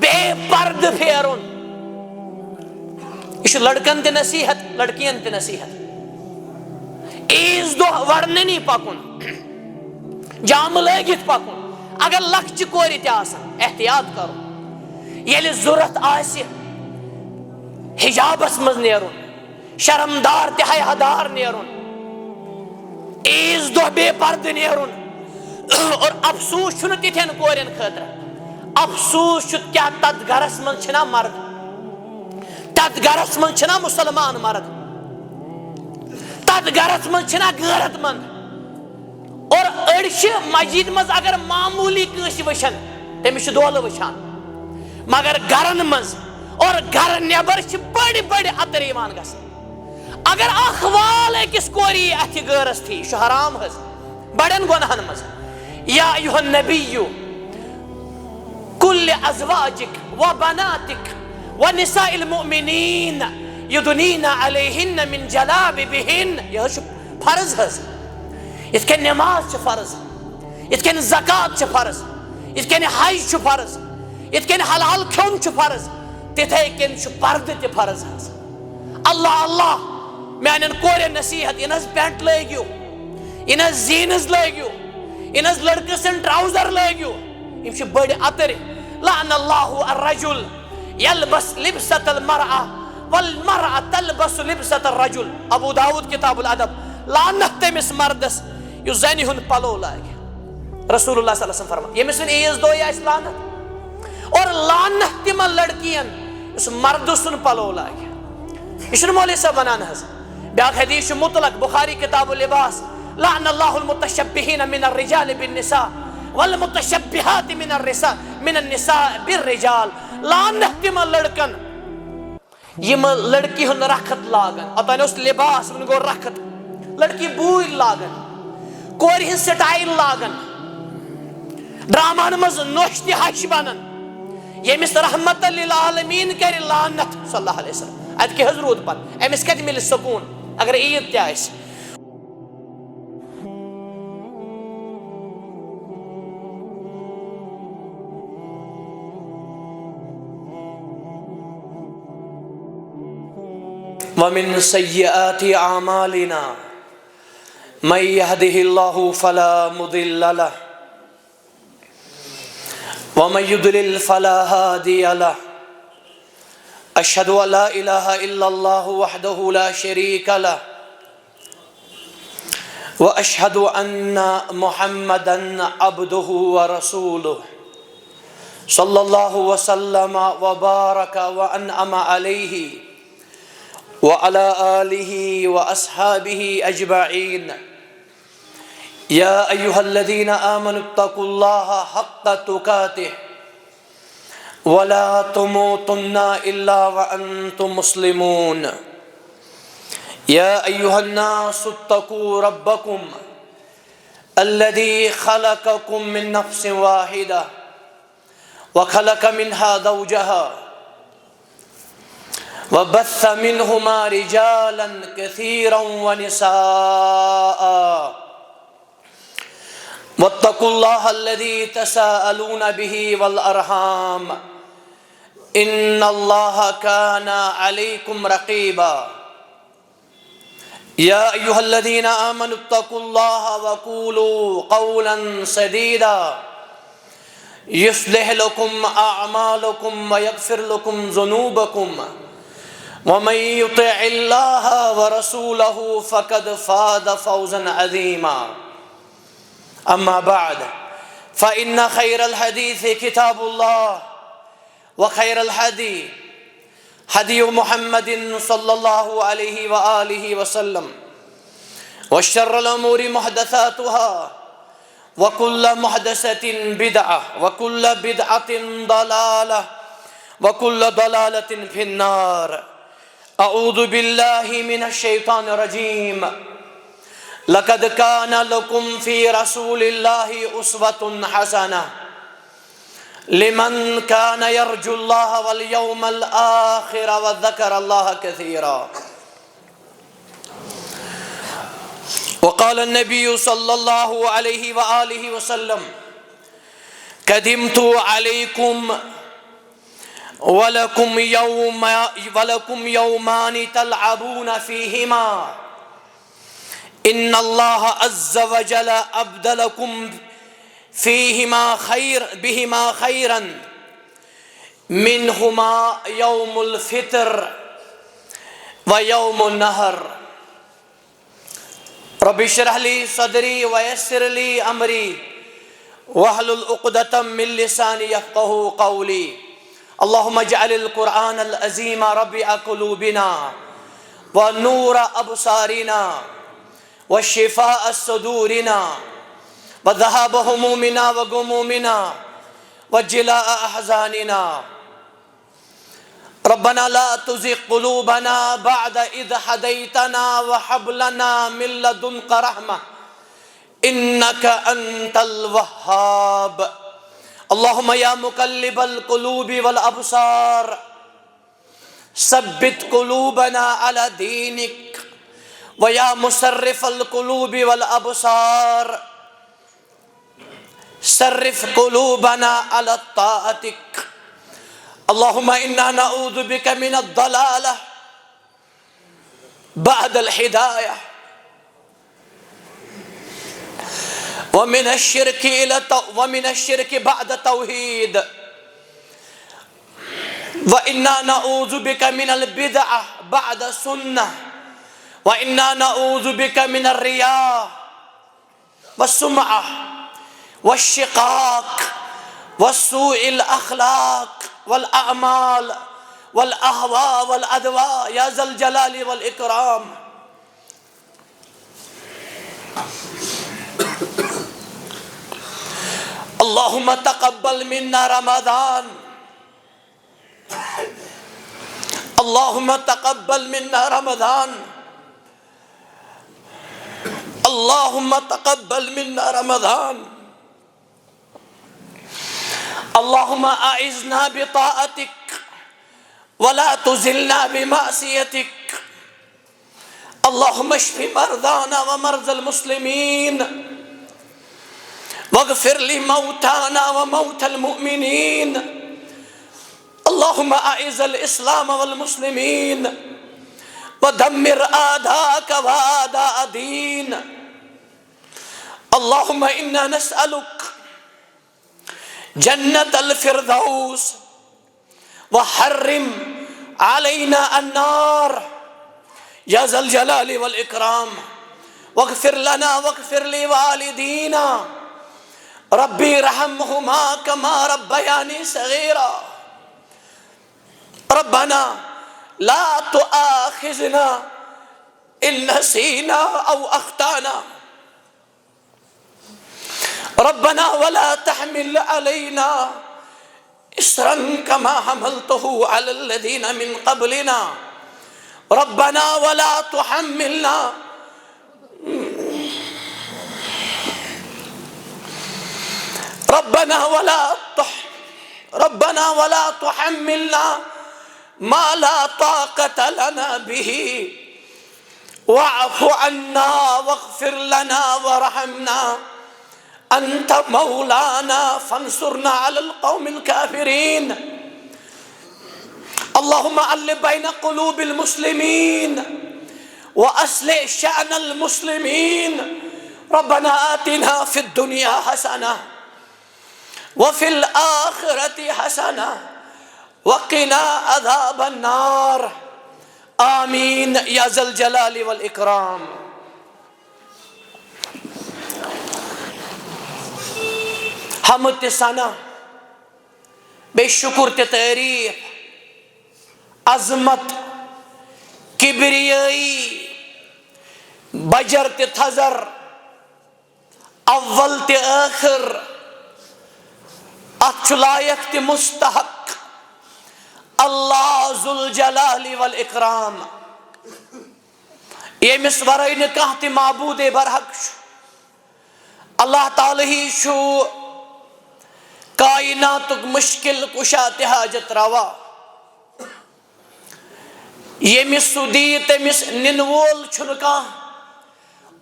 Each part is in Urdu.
بے پرد پھیرن. یہ لڑکن تہ نصیحت لڑکین تہ نصیحت. عیز دہ ورننی پکن جام لگت پکن. اگر لکچ کور تہ آسن احتیاط کرو. یل ضرورت آسہ حجابس مز نیرن شرمدار تہ حیادار نیرن. عیز دہ بے پرد نیرن. اور افسوس چھن تتھین کورین خاطر. افسوس چھ کیا تت گرس من چھنا مرد تت گرس من چھنا مسلمان مرد تت گرس من چھنا غیرت مند. اور اڑش مسجد مز اگر معمولی کس وچھن تمس دولہ وچھان مگر گرن مز اور گھر نبر بڑی بڑی اتر گھن. اگر اخوال اکس کوری اتھ غیرس تھی یہ حرام حس بڑن گناہن مز. یا ایھا النبی کل ازواجک و بناتک و نساء المؤمنین یدنین علیہن من جلابیبہن. یہ فرض حس. یتھ کن نماز چھ فرض, یتھ کن زکات چھ فرض, یتھ کن حج چھ فرض, یتھ کن حلال کھیون چھ فرض, تتھے کن چھ پرد تہ فرض حس. اللہ اللہ میانن کورین نصیحت انس پینٹ لگیو انس زینز لگیو انس لڑکہ سن ٹراؤزر لگیو یم چھ بڑ اتر. لعن اللہ الرجل یلبس لبسۃ المرأة والمرأة تلبس لبسۃ الرجل. ابو داود کتاب الادب. لعنت تمس مردس یس زنہ ہند پلو لاگہ. رسول اللہ صلی اللہ علیہ وسلم فرمان یمس عیز دہ آس لعنت. اور لعنت تمن لڑکین یس مرد سن پلو لاگہ. یہ مولوی صاحب ونان حس. بیاکھ حدیث مطلق بخاری کتاب اللباس. لعن اللہ المتشبہین من الرجال بالنساء والمتشبہات من النساء بالرجال. لعنت تمن لڑکن یم لڑکی ہند رخت لاگن. اوتان اس لباس ون گو رخت. لڑکی بوئی لاگن کور ہند سٹائل لاگن ڈرامان مز نوش تہ ہش بنن. یمس رحمت للعالمین کر لعنت صلی اللہ علیہ وسلم. ات کیا حض رود پت امس کت مل سکون اگر عید تہ آس. ومن سیئات اعمالنا من يهده الله فلا مضل له ومن يضلل فلا هادي له. أشهد أن لا إله إلا الله وحده لا شريك له وأشهد أن محمدا عبده ورسوله صلى الله وسلم وبارك وأنعم عليه وعلى آله وأصحابه أجمعين. يا أيها الذين آمنوا اتقوا الله حق تقاته ولا تموتن إلا وأنتم مسلمون. يا أيها الناس اتقوا ربكم الذي خلقكم من نفس واحدة وخلق منها زوجها وبث منهما رجالا كثيرا ونساء واتقوا الله الذي تساءلون به والأرحام إن الله كان عليكم رقيبا. يا أيها الذين آمنوا اتقوا الله وقولوا قولا سديدا يصلح لكم أعمالكم ويغفر لكم ذنوبكم ومن يطع الله ورسوله فقد فاز فوزا عظيما. أما بعد فإن خير الحديث كتاب الله وخير الهدي هدي محمد صلى الله عليه وآله وسلم وشر الأمور محدثاتها وكل محدثة بدعة وكل بدعة ضلالة وكل ضلالة في النار. أعوذ بالله من الشيطان الرجيم. لقد كان لكم في رسول الله أسوة حسنة لمن كان يرجو الله واليوم الآخر وذكر الله كثيرا. وقال النبي صلى الله عليه وآله وسلم قدمت عليكم وَلَكُمْ يَوْمَانِ تَلْعَبُونَ فِيهِمَا إِنَّ اللَّهَ عَزَّ وَجَلَ أَبْدَلَكُمْ بِهِمَا خَيْرًا مِّنْهُمَا يَوْمُ الْفِطْرِ وَيَوْمُ النَّحْرِ رَبِّ اشْرَحْ لِي صَدْرِي وَيَسِّرْ لِي أَمْرِي وَاحْلُلْ عُقْدَةً مِّن لِّسَانِي يَفْقَهُوا قَوْلِي اللهم اجعل القرآن العظيم ربيع قلوبنا ونور أبصارنا وشفاء صدورنا وذهاب همومنا وغمومنا وجلاء أحزاننا ربنا لا تزغ قلوبنا بعد إذ هديتنا وهب لنا من لدنك رحمة إنك أنت الوهاب اللهم يا مقلب القلوب والأبصار ثبت قلوبنا على دينك ويا مصرف القلوب والأبصار صرف قلوبنا على طاعتك اللهم إنا نعوذ بك من الضلالة بعد الهداية ومن الشرك بعد التوحيد وإنا نعوذ بك من البدعة بعد السنة وإنا نعوذ بك من الرياء والسمعة والشقاق والسوء الأخلاق والأعمال والأهواء والأدواء يا ذا الجلال والإكرام اللهم تقبل منا رمضان اللهم تقبل منا رمضان اللهم تقبل منا رمضان اللهم أعزنا بطاعتك ولا تذلنا بمعصيتك اللهم اشف مرضانا ومرضى المسلمين واغفر لموتانا وموتى المؤمنين اللهم أعز الإسلام والمسلمين ودمر أعداءك وأعداء الدين اللهم إنا نسألك جنة الفردوس وحرم علينا النار يا ذا الجلال والإكرام واغفر لنا واغفر لوالدينا ربي رحمهما كما ربياني صغيرا ربنا لا تؤاخذنا إن نسينا أو أخطأنا ربنا ولا تحمل علينا إصرا كما حملته على الذين من قبلنا ربنا ولا تحملنا ربنا ولا تحملنا ما لا طاقة لنا به واعف عنا واغفر لنا وارحمنا أنت مولانا فانصرنا على القوم الكافرين اللهم ألف بين قلوب المسلمين وأصلح شأن المسلمين ربنا آتنا في الدنيا حسنة وفي الآخرة حسنة وقنا عذاب النار آمين يا ذا الجلال والإكرام حمد ثنا بے شکر تعریف عظمت کبریائی بجر تھزر اول آخر لائق مستحق اللہ ذو الجلال والاکرام یمس ورائے نکاہ تی معبود برحق اللہ تعالی ہی شو کائنات مشکل کشا حاجت روا یمس سدی تمس ننوول چھنکا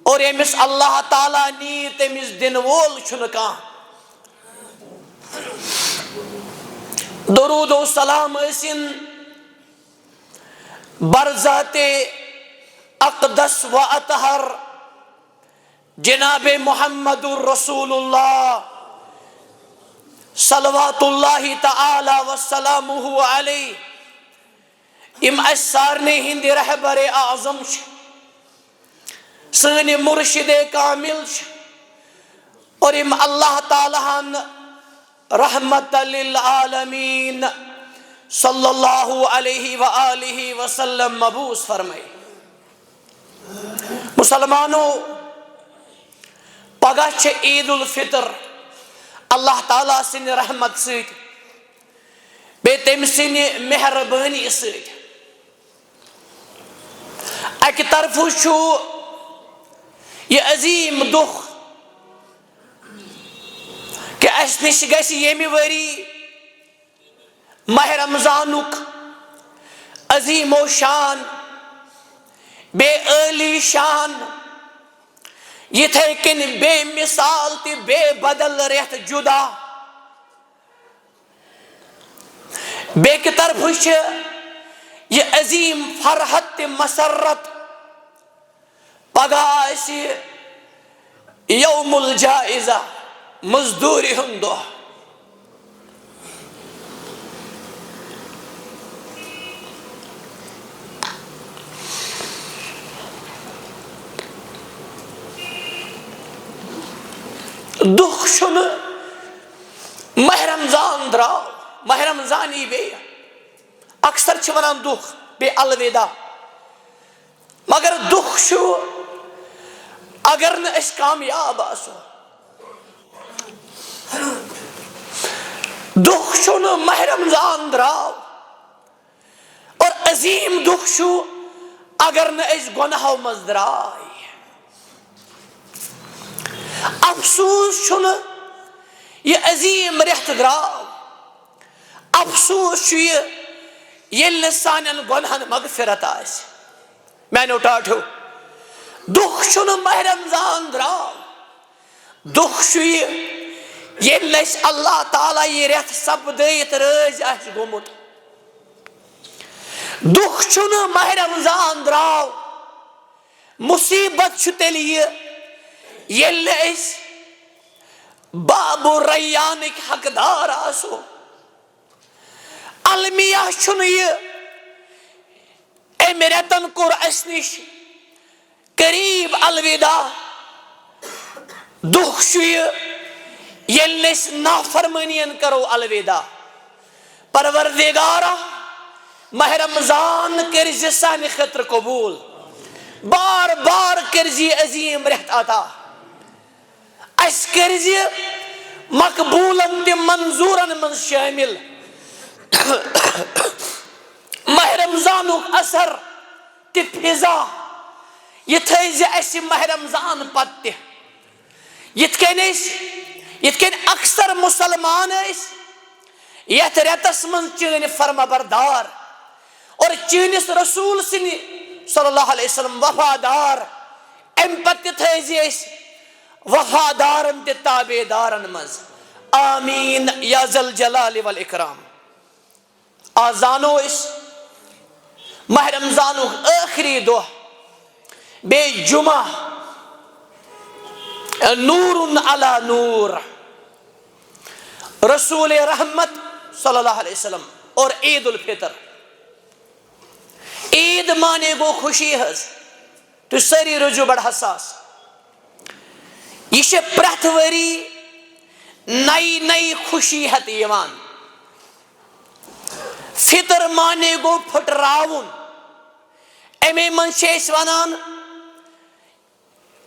اور یمس اللہ تعالی نی تمس دنوول چھنکا درود و سلام ٲسِن برذات اقدس و اطہر جناب محمد الرسول اللہ صلوات اللہ تعالی وسلامہ علیہ یم اس سارنے ہندی رہبر اعظم سن مرشد کامل اور یم اللہ تعالیٰ رحمت للعالمین صلی اللہ علیہ وآلہ وسلم مبعوث فرمائے. مسلمانوں پگہ چھ عید الفطر اللہ تعالیٰ سن رحمت سۭتۍ بیٚیہِ تٔمۍ سٕنٛدِ مہربٲنی سۭتۍ. اکہِ طرفہٕ چھُ یہ عظیم دۄہ کہ اس نش گژھِ ییٚمہِ ؤری ماہ رمضانُک عظیم و شان بیٚیہِ عٲلی شان یِتھے کٔنۍ بے مثال تہِ بے بدل رٮ۪تھ جُدا. بیٚکہِ طرفہٕ چھِ یہ عظیم فرحت تہِ مسرت پگہہ آسہِ یوم الجائزہ مزدوری ہُنٛد دۄہ. دُکھ چھُنہٕ ماہ رمضان درٛاو ماہ رمضان یی بیٚیہِ اکثر چھِ ونان دُکھ بیٚیہِ الوداع مگر دُکھ چھُ اگر نہٕ أسۍ کامیاب آسو. دُکھ چھُنہٕ ماہ رمضان درٛاو اور عظیم دُکھ چھُ اگر نہٕ أسۍ گۄناہو منٛز درٛاے. افسوس چھُنہٕ یہ عظیم رٮ۪تھ درٛاو افسوس چھُ یہِ ییٚلہِ نہٕ سانٮ۪ن گۄنہن مغفرت آسہِ. میانیو ٹاٹھیو دُکھ چھُنہٕ ماہ رمضان درٛاو دُکھ چھُ یہِ ییٚلہِ نہٕ اَسہِ اللہ تعالیٰ یہِ رٮ۪تھ سپدٲیِتھ رٲزۍ آسہِ گوٚمُت. دُکھ چھُنہٕ ماہ رمضان درٛاو مُصیبت چھُ تیٚلہِ یہِ ییٚلہِ نہٕ أسۍ باب ریانٕکۍ حقدار آسو. المیہ چھُنہٕ یہِ أمۍ رٮ۪تن کوٚر اَسہِ نِش قریٖب الوداع. دُکھ چھُ یہِ ییٚلہِ نہٕ أسۍ نافرمٲنین کرو الوداع. پروردگارا ماہ رمضان کٔرزِ سانہِ خٲطرٕ قبوٗل بار بار کٔرزِ یہِ عظیم رٮ۪تھ عطا. اَسہِ کٔرزِ مقبوٗلن تہِ منظوٗرن منٛز شٲمِل. ماہ رمضانُک اثر تہِ فضا یہِ تھٲیزِ اَسہِ ماہ رمضان پتہٕ تہِ. یِتھ کٔنۍ اکثر مُسلمان ٲسۍ یتھ رٮ۪تس منٛز چٲنۍ فرما بردار اور چٲنِس رسوٗل سٕنٛدِ صلی اللہ علیہ وسلم وفادار. امہِ پتہٕ تہِ تھٲیزِ أسۍ وفادارن تہِ تابے دارن منٛز. آمیٖن یا ذل جلال والاکرام. آز زانو أسۍ ماہ رمضانُک ٲخری دۄہ بیٚیہِ جمعہ نورن علی نور رسول رحمت صلی اللہ علیہ وسلم اور عید الفطر. عید مانے گو خوشی حظ تُہۍ سٲری روٗزِو بڑٕ حساس. یہ چھِ پرٛٮ۪تھ ؤری نئی نئی خوشی ہٮ۪تھ یِوان. فطر مانے گو پھٕٹراوُن. اَمے منٛز چھِ أسۍ ونان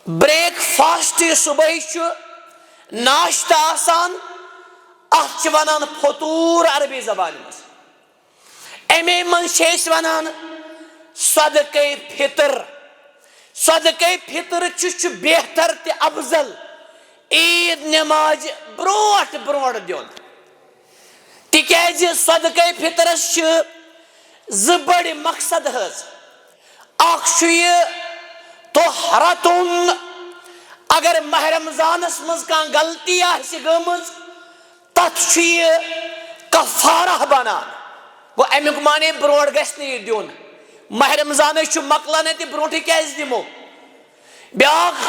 بریک فاسٹ صبحٲے چھُ ناشتہٕ آسان اتھ چھِ ونان فطوٗر عربی زبانہِ منٛز. اَمے منٛز چھِ أسۍ ونان صدقے فطر. صدقے فطر چھُ بہتر تہِ افضل عید نمازِ برونٛٹھ برونٛٹھ دیُن. تِکیٛازِ صدقے فطرس چھِ زٕ بٔڑۍ مقصد حظ. اکھ چھُ یہِ طہرتُن اگر ماہ رمضانس منٛز کانٛہہ غلطی آسہِ گٔمٕژ تتھ چھُ یہِ کفارہ بنان گو امیک مانے بروٹ گژھِ نہٕ یہِ دیُن ماہ رمضان چھُ مۄکلان تہِ برونٹھٕے کیازِ دِمو بیاکھ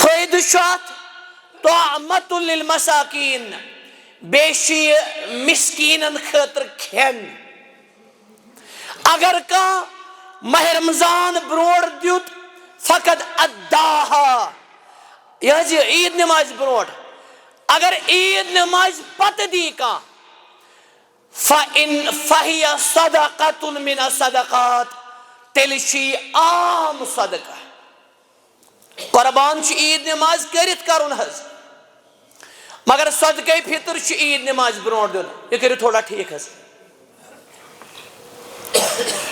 فٲیدٕ چھُ اتھ طعمۃ للمساکین بیٚیہِ چھُ یہِ مسکیٖنن خٲطرٕ کھٮ۪ن اگر کانٛہہ ماہ رمضان برونٹھ دیُت فقط اداہا یہ حظ یہِ عیٖد نٮ۪مازِ برونٹھ اگر عیٖد نٮ۪مازِ پتہٕ دی کانٛہہ فہی صدقۃ من الصدقات تیٚلہِ چھُ یہِ عام صدقہ قربان چھُ عیٖد نٮ۪ماز کٔرِتھ کرُن حظ مگر صدقے فطر چھُ عیٖد نٮ۪مازِ برونٹھ دیُن یہِ کٔرِو تھوڑا ٹھیٖک حظ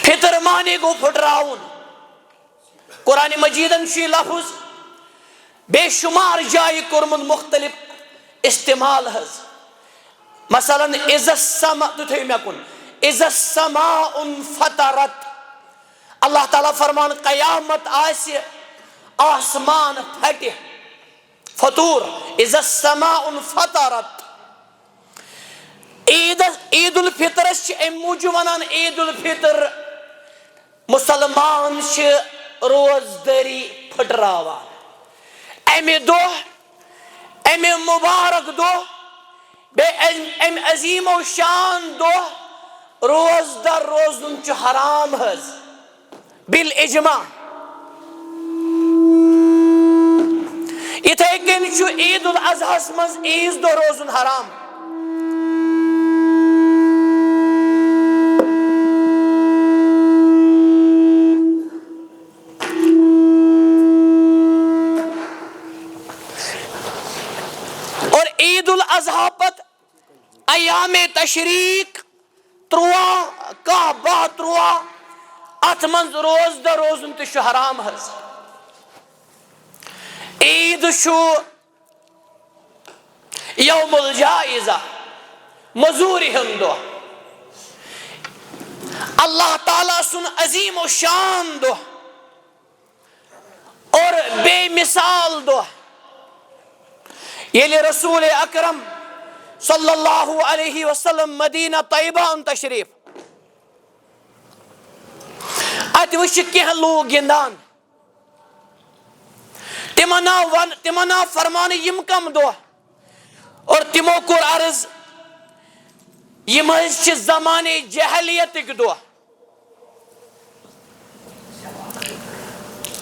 فطر مانے گوٚو پھٕٹراوُن قرآنِ مجیٖدن چھُ یہِ لفظ بے شمار جایہِ کوٚرمُت مختلف استعمال حظ مثلاً اذا السما تُہۍ تھٲیِو مےٚ کُن اذا السماء انفطرت اللہ تعالیٰ فرمان قیامت آسہِ آسمان پھٹہِ فطور اذا السماء انفطرت عید الفطرس چھِ امہِ موٗجوٗب ونان عید الفطر مسلمان چھِ روزدٲری پھٕٹراوان امہِ دۄہ امہِ مُبارک دۄہ بیٚیہِ امہِ عظیٖم و شان دۄہ روزدر روزُن چھُ حرام حظ بالاجماع یِتھے کٔنۍ چھُ عید الاضحیٰ ہس منٛز عیٖذ دۄہ روزُن حرام اور عید الاضحیٰ پتہٕ ایام تشریق 13 کاہ 12 اتھ منٛز روزدر روزُن تہِ چھُ حرام حظ عید چھُ یوم الجائزہ مزوٗرِ ہُنٛد دۄہ اللہ تعالیٰ سُنٛد عظیٖم و شان دۄہ اور بے مثال دۄہ ییٚلہِ رسول اکرم صلی اللہ علیہ وسلم مدینہ طیبہ اون تشریف اتہِ وٕچھِ کینٛہہ لوٗکھ گِنٛدان تِمن آو فرمانہٕ یِم کم دۄہ اور تِمو کوٚر عرض یِم حظ چھِ زمانے جہلیتٕکۍ دۄہ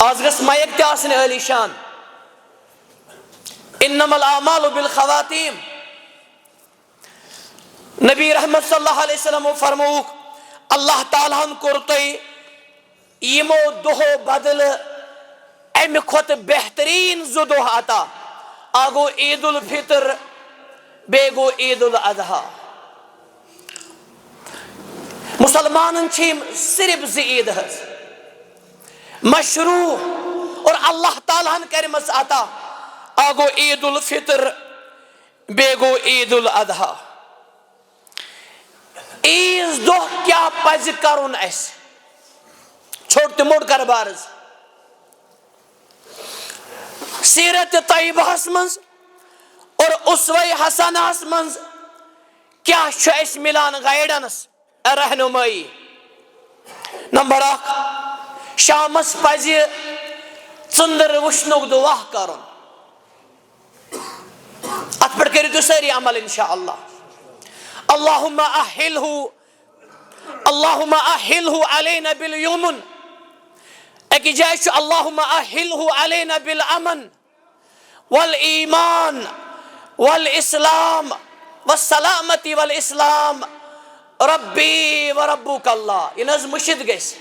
آز گژھِ مایک تہِ آسٕنۍ عٲلی شان انما الاعمال بالخواتیم نبی رحمت صلی اللہ علیہ وسلم فرمووُکھ اللہ تعالیٰ ہن کوٚر تۄہہِ یِمو دۄہو بدلہٕ امہِ کھۄتہٕ بہتریٖن 2 دۄہ عطا اکھ گوٚو عید الفطر بیٚیہِ گوٚو عید الاضحیٰ مسلمانن چھِ یِم صرف 2 عیٖد حظ مشروع اور اللہ تعالیٰ ہن کَرِمَژ عطا اکھ گوٚو عید الفطر بیٚیہِ گوٚو عید الاضحیٰ عیٖذ دۄہ کیٛاہ پزِ کرُن اسہِ ژھوٚٹ تہٕ موٚٹ کر بہٕ عرض سیرت طیبہس منٛز اور اسوہ حسنہس منٛز کیٛاہ چھُ اسہِ مِلان گایڈنس رہنمٲیی نمبر 1 شامس پزِ ژٔنٛدٕر وٕچھنُک دُعا کرُن اتھ پٮ۪ٹھ کٔرِو تُہۍ سٲری عمل انشاءاللہ اللہُمہ احلہ علینا بالیمن أکِس جایہِ چھُ اللہُمہ احلہ علینا بالامن والایمان والاسلام والسلامتی والاسلام ربی وربک اللہ یہِ نہٕ حظ مٔشِد گژھِ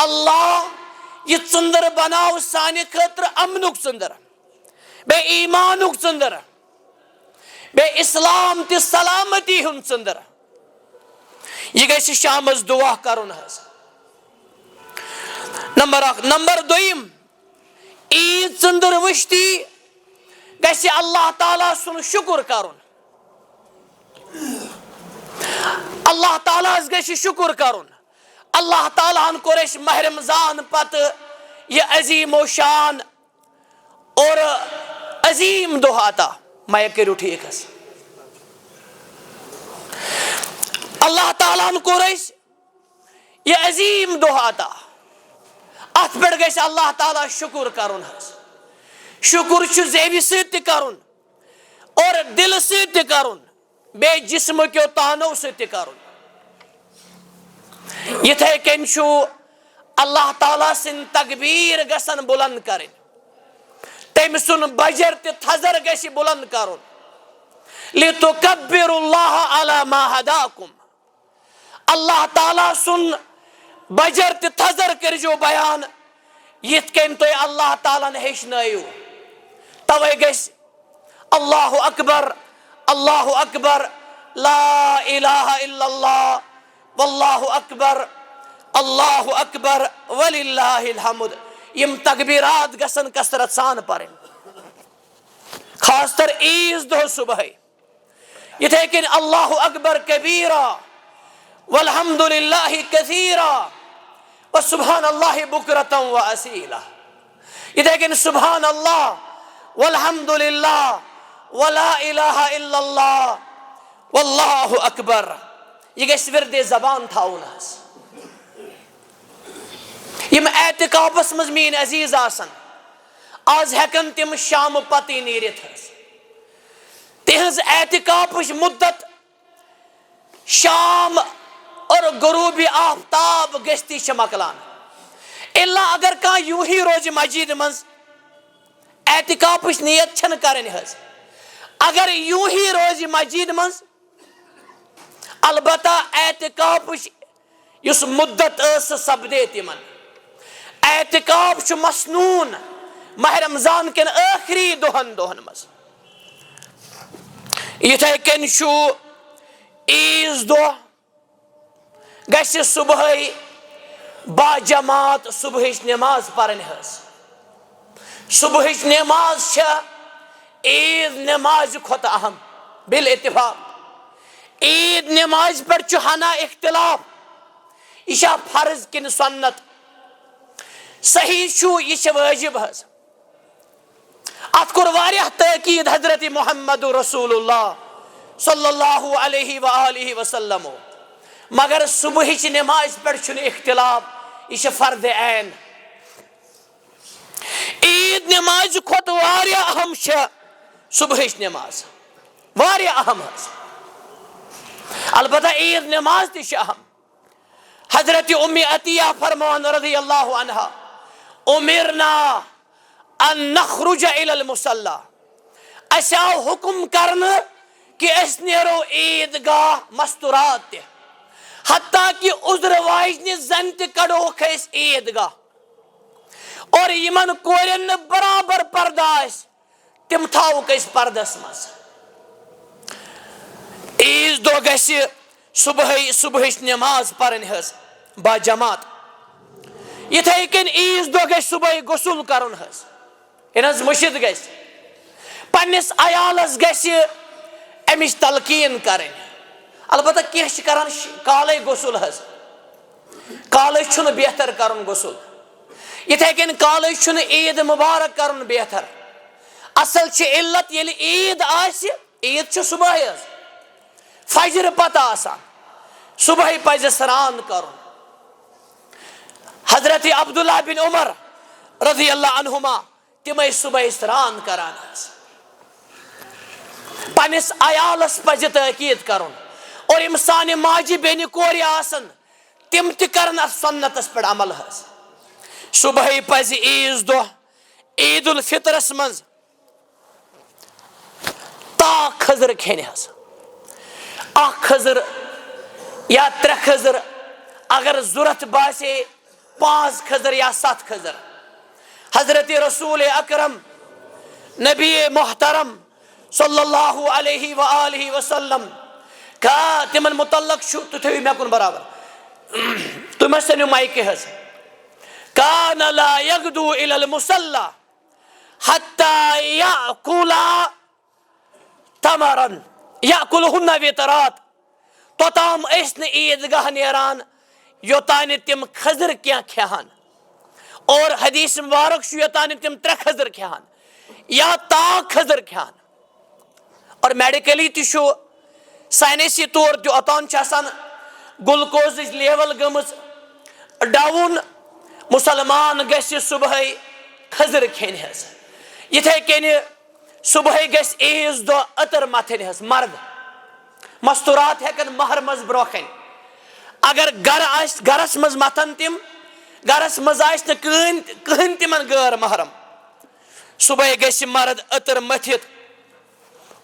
اللہ یہِ ژٔنٛدٕر بناو سانہِ خٲطرٕ امنُک ژٔنٛدٕر بیٚیہِ ایٖمانُک ژٔنٛدٕر بیٚیہِ اسلام تہِ سلامتی ہُنٛد ژٔنٛدٕر یہِ گژھِ شامس دُعا کرُن حظ نمبر 1 نمبر 2 عیٖد ژٔنٛدٕر وٕچھتھی گژھِ اللہ تعالیٰ سُنٛد شُکُر کرُن اللہ تعالیٰ ہس گژھِ شُکُر کرُن اللہ تعالیٰ ہن کوٚر اسہِ ماہ رمضان پتہٕ یہِ عظیٖم و شان اور عظیٖم دۄہ عطا مایک کٔرِو ٹھیٖک حظ تعالیٰ ہن کوٚر اَسہِ یہ عظیٖم دۄہ عطا. اَتھ پٮ۪ٹھ گژھِ اللہ تعالیٰ شُکُر کَرُن حظ. شُکُر چھُ زیوِ سۭتۍ تہِ کَرُن اور دِلہٕ سۭتۍ تہِ کَرُن بیٚیہِ جِسمہٕ کیو تانو سۭتۍ تہِ کَرُن. یِتھَے کٔنۍ چھُ اللہ تعالیٰ سٕنٛدۍ تقبیٖر گژھن بُلنٛد کَرٕنۍ. تٔمۍ سُنٛد بجر تہِ تھزر گژھِ بُلنٛد کَرُن. لِتُکبِّرُوا اللّٰہ عَلیٰ مَا ہَداکُم. اللہ تعالیٰ سُنٛد بجر تہِ تھزر کٔرۍزیو بیان یِتھ کٔنۍ تُہۍ اللہ تعالیٰ ہن ہیٚچھنٲیِو. تَوَے گژھِ اللہ اکبر اللہ اکبر لا الہ الا اللہ واللہ اکبر اللہ اکبر وللہ الحمد. یم تکبیرات گژھن کثرت سان پرٕنۍ خاص طور عیٖذ دۄہ صبحٲے. یِتھَے کٔنۍ اللہ اکبر کبیٖرا والحمد للہ کثیٖرا وسبحان اللہ بکرۃ واسیٖلا. یِتھَے کٔنۍ سبحان اللہ والحمد للہ ولا الہ الا اللہ واللہ اکبر. یہ گژھِ وِردِ زبان تھاوُن حظ. یم اعتکافس منٛز میٛٲنۍ عزیٖز آسن آز ہٮ۪کن تِم شامہٕ پتٕے نیٖرِتھ حظ. تِہنٛز اعتکافٕچ مُدت شام اور غروٗبِ آفتاب گٔژھتٕے چھِ مۄکلان. اِلا اگر کانٛہہ یوٗں ہی روزِ مسجد منٛز اعتکافٕچ نیت چھنہٕ کرٕنۍ حظ. اگر یوٗں ہی روزِ مسجد منٛز البتہ اعتکافٕچ یُس مُدت ٲس سۄ سپدے تِمن. اعتکاف چھُ مسنوٗن ماہ رمضان کٮ۪ن ٲخری دۄہن منٛز. یِتھَے کٔنۍ چھُ عیٖذ دۄہ گژھِ صبحٲے باجماعت صبحٕچ نٮ۪ماز پرٕنۍ حظ. صبحٕچ نٮ۪ماز چھےٚ عیٖد نٮ۪مازِ کھۄتہٕ اہم بالاتفاق. عیٖد نٮ۪مازِ پٮ۪ٹھ چھُ ہنا اختلاف یہِ چھا فرض کِنہٕ سُنت. صحیح چھُ یہِ چھِ وٲجب حظ. اتھ کوٚر واریاہ تٲکیٖد حضرت محمد رسول اللہ صلی اللہ علیہ وآلہ وسلمو. مگر صبحٕچ نٮ۪مازِ پٮ۪ٹھ چھُنہٕ اختلاف یہِ چھِ فرضِ عین. عیٖد نٮ۪مازِ کھۄتہٕ واریاہ اہم چھےٚ صبحٕچ نٮ۪ماز واریاہ اہم حظ. البتہ عیٖد نٮ۪ماز تہِ چھِ اہم. حضرت اُمِ عطیہ فرمان رضی اللہ عنہا اُمرنا ان نخرج الی المصلی. اسہِ آو حُکم کرنہٕ کہِ أسۍ نیرو عیٖدگاہ مستوٗرات تہِ حتیٰ کہِ عُذرٕ واجنہِ زن تہِ کڑوکھ أسۍ عیٖدگاہ. اور یِمن کورٮ۪ن نہٕ برابر پردٕ آسہِ تِم تھاووکھ أسۍ پردس منٛز. عیٖذ دۄہ گژھِ صبحٕچ نٮ۪ماز پرٕنۍ حظ باجماعت. یِتھَے کٔنۍ عیٖذ دۄہ گژھِ صبحٲے غسل کرُن حظ. ییٚلہِ حظ مٔشِد گژھِ پننِس عیالس گژھِ امِچ تلقیٖن کرٕنۍ. البتہ کینٛہہ چھِ کران کالے غسل حظ. کالے چھُنہٕ بہتر کرُن غسل. یِتھَے کٔنۍ کالے چھُنہٕ عیٖد مُبارک کرُن بہتر. اصل چھِ علت ییٚلہِ عیٖد آسہِ عیٖد چھِ صبحٲے حظ فجرٕ پتہٕ آسان صبحٲے پزِ سران کرُن. حضرت عبداللہ بن عمر رضی اللہ عنہما تِم ٲسۍ صبحٲے سران کران حظ. پننِس عیالس پزِ تٲکیٖد کرُن. اور یِم سانہِ ماجہِ بیٚنہِ کورِ آسن تِم تہِ کرن اتھ سُنتس پٮ۪ٹھ عمل حظ. صبحٲے پزِ عیٖذ دۄہ عیٖد الفطرس منٛز تاک کھٔزٕر کھیٚنہِ حظ. اکھ کھٔزٕر یا 3 کھٔزٕر اگر ضوٚرتھ باسے 5 کھٔزٕر یا 7 کھٔزٕر. حضرت رسول اکرم نبی محترم صلی اللہ علیہ وآلہ وسلم تِمن متعلق چھُ تُہۍ تھٲیِو مےٚ کُن برابر تُہۍ مہ ژھٕنِو مایکہِ حظ. کان لا یغدو الی المصلی حتی یأکلا تمرن یأکلہن وطرات. توٚتام ٲسۍ نہٕ عیٖدگاہ نیران یوٚتانۍ تِم کھٔزٕر کینٛہہ کھٮ۪ہن. اور حدیث مبارک چھُ یوٚتانۍ تِم 3 کھٔزٕر کھٮ۪ہن یا تاک کھٔزٕر کھٮ۪ہن. اور میڈِکلی تہِ چھُ ساینسی طور تہِ اوٚتام چھِ آسان گلوکوز لیول گمز ڈاؤن مسلمان گژھِ صبحٲے کھٔزٕر کھیٚنہِ حظ یِتھے کٔنۍ صبحٲے گژھِ عیٖذ دۄہ عطر متھٕنۍ حظ مرد مستورات ہٮ۪کن محرمس برونٛہہ کنہِ اگر گرٕ آسہِ گرس منٛز متھن تِم گرس منٛز آسہِ نہٕ کٕہٕنۍ تِمن غٲر محرم صبحٲے گژھِ مرد عطر مٔتھِتھ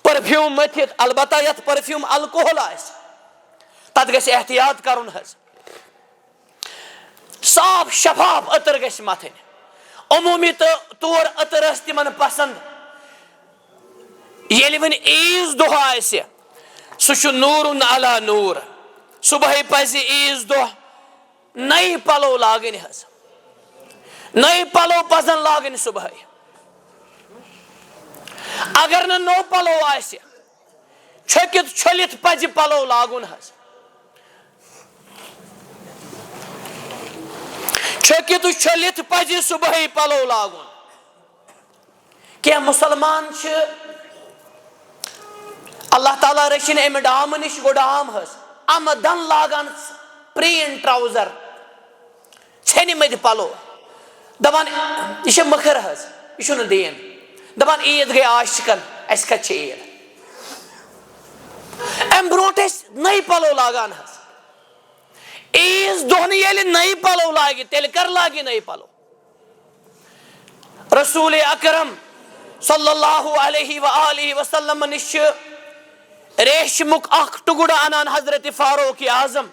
پٔرفیوٗم مٔتھِتھ البتہ یتھ پٔرفیوٗم الکوہل آسہِ تتھ گژھِ احتیاط کرُن حظ صاف شفاف عطر گژھِ متھٕنۍ عموٗمی طور عطر ٲسۍ تِمن پسنٛد ییٚلہِ وۄنۍ عیٖذ دۄہ آسہِ سُہ چھُ نوٗرُن علی نوٗر صبحٲے پزِ عیٖذ دۄہ نٔے پلو لاگٕنۍ حظ نٔے پلو پزن لاگٕنۍ صبحٲے اگر نہٕ نوٚو پلو آسہِ چھٔکِتھ چھٔلِتھ پزِ پلو لاگُن حظ چھٔکِتھ چھٔلِتھ پزِ صبحٲے پلو لاگُن کینٛہہ مُسلمان چھِ اللہ تعالیٰ رٔچھِنۍ امہِ ڈامہٕ نِش گوٚو ڈام حظ آمدن لاگان پرٛٲنۍ ٹراوزر ژھیٚنمٕتۍ پلو دپان یہِ چھِ مٔکھٕر حظ یہِ چھُنہٕ دیٖن دپان عیٖد گٔے آز چِکن اسہِ کتہِ چھِ عیٖد امہِ برونٛٹھ ٲسۍ نٔے پلو لاگان حظ عیٖذ دۄہ نہٕ ییٚلہِ نٔے پلو لاگہِ تیٚلہِ کر لاگہِ نٔے پلو رسول اکرم صلی اللہ علیہ وآلہ وسلم نِش چھِ ریشمُک اکھ ٹُکڑٕ انان حضرت فاروق اعظم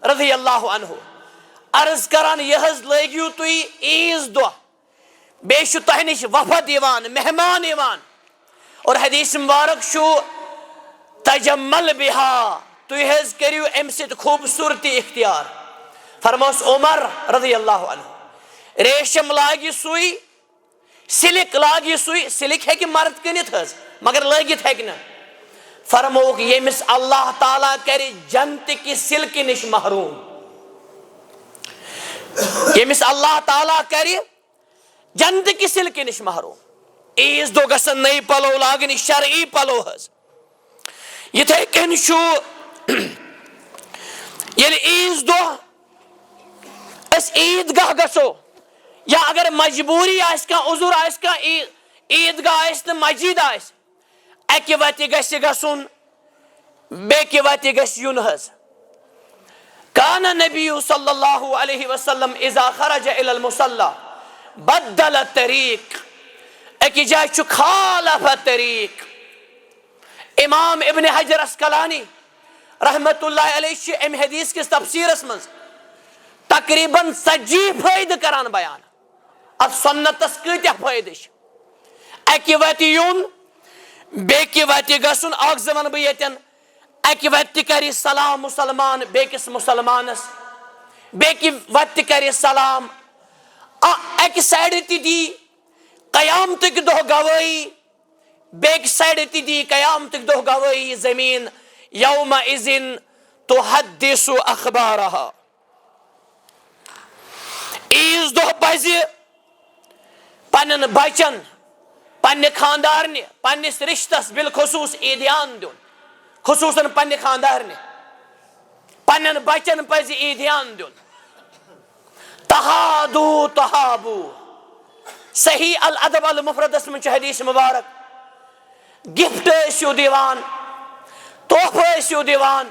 رضی اللہ عنہ عرض کران یہِ حظ لٲگِو تُہۍ عیٖذ دۄہ بیٚیہِ چھُ تۄہہِ نِش وفد یِوان مہمان یِوان اور حدیث مبارک چھُ تجمل بہا تُہۍ حظ کٔرِو امہِ سۭتۍ خوٗبصوٗرتی اختیار فرموس عمر رضی اللہ عنہ ریشم لاگہِ سُے سلک لاگہِ سُے سلک ہیٚکہِ مرد کٕنِتھ حظ مگر لٲگِتھ ہیٚکہِ نہٕ فرمووُکھ ییٚمِس اللہ تعالیٰ کرِ جنتٕکہِ سلکہِ نِش محروٗم ییٚمِس اللہ تعالیٰ کرِ جنتٕکہِ سلکہِ نِش محروٗم عیٖذ دۄہ گژھن نٔے پلو لاگٕنۍ شرعی پلو حظ یِتھے کٔنۍ چھُ ییٚلہِ عیٖذ دۄہ أسۍ عیٖدگاہ گژھو یا اگر مجبوٗری آسہِ کانٛہہ عذر آسہِ کانٛہہ عیٖدگاہ آسہِ نہٕ مسجد آسہِ اکہِ وتہِ گژھِ گژھُن بیٚکہِ وتہِ گژھِ یُن حظ کان نبی صلی اللہ علیہ وسلم اذا خرج الى المصلی بدل طریق أکِس جایہِ چھُ خالف طریق امام ابن حجر اسقلانی رحمۃ اللہ علیہ چھِ امہِ حدیث کِس تفسیرس منٛز تقریٖباً 40 فٲیدٕ کران بیان اتھ سنتس کۭتیاہ فٲیدٕ چھِ اکہِ وتہِ یُن بیٚکہِ وتہِ گژھُن اکھ زٕ ونہٕ بہٕ ییٚتٮ۪ن اکہِ وتہِ تہِ کرِ سلام مُسلمان بیٚکِس مُسلمانس بیٚکہِ وتہِ تہِ کرِ سلام اکہِ سایڈٕ تہِ دی قیامتٕکۍ دۄہ گوٲیی بیٚکہِ سایڈٕ تہِ دی قیامتٕکۍ دۄہ گوٲیی زمیٖن یومہ اذن تحدث اخبارہا عیٖذ دۄہ پزِ پننٮ۪ن بچن پننہِ خاندارنہِ پننِس رشتس بالخصوٗص عیٖدیان دیُن خصوٗصن پننہِ خاندارنہِ پننٮ۪ن بچن پزِ عیٖدیان دیُن تہادو تہابو صحیح الادب المفردس منٛز چھُ حدیث مبارک گفٹ ٲسِو دِوان تحفہٕ ٲسِو دِوان